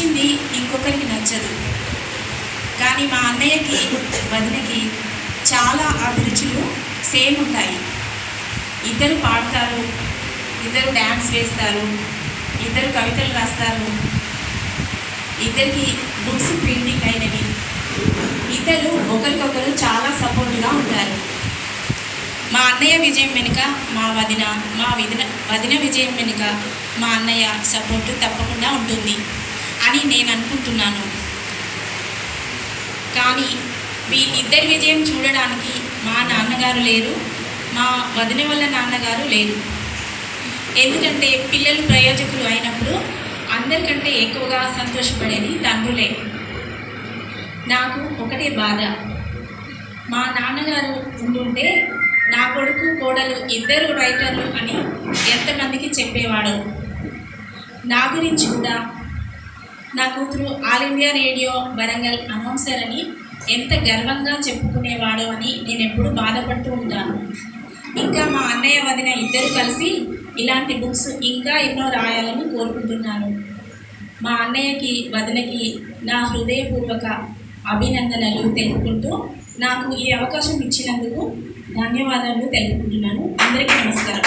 నచ్చింది ఇంకొకరికి నచ్చదు. కానీ మా అన్నయ్యకి వదినకి చాలా అభిరుచులు సేమ్ ఉంటాయి. ఇద్దరు పాడతారు, ఇద్దరు డ్యాన్స్ వేస్తారు, ఇద్దరు కవితలు రాస్తారు, ఇద్దరికి బుక్స్ ప్రింటింగ్ అయినవి. ఇద్దరు ఒకరికొకరు చాలా సపోర్ట్గా ఉంటారు. మా అన్నయ్య విజయం వెనుక మా వదిన విజయం వెనుక మా అన్నయ్య సపోర్టు తప్పకుండా ఉంటుంది అని నేను అనుకుంటున్నాను. కానీ వీళ్ళిద్దరి విజయం చూడడానికి మా నాన్నగారు లేరు, మా వదిన వాళ్ళ నాన్నగారు లేరు. ఎందుకంటే పిల్లలు ప్రయోజకులు అయినప్పుడు అందరికంటే ఎక్కువగా సంతోషపడేది తండ్రులే. నాకు ఒకటే బాధ, మా నాన్నగారు ఉంటుంటే నా కొడుకు కోడలు ఇద్దరు రైటర్లు అని ఎంతమందికి చెప్పేవాడు. నా గురించి కూడా నా కూతురు all India radio Warangal announcer అని ఎంత గర్వంగా చెప్పుకునేవాడు అని నేను ఎప్పుడు బాధపడుతూ ఉంటాను. ఇంకా మా అన్నయ్య వదిన ఇద్దరు కలిసి ఇలాంటి బుక్స్ ఇంకా ఎన్నో రాయాలని కోరుకుంటున్నాను. మా అన్నయ్యకి వదినకి నా హృదయపూర్వక అభినందనలు తెలుపుకుంటూ నాకు ఈ అవకాశం ఇచ్చినందుకు ధన్యవాదాలు తెలుపుకుంటున్నాను. అందరికీ నమస్కారం.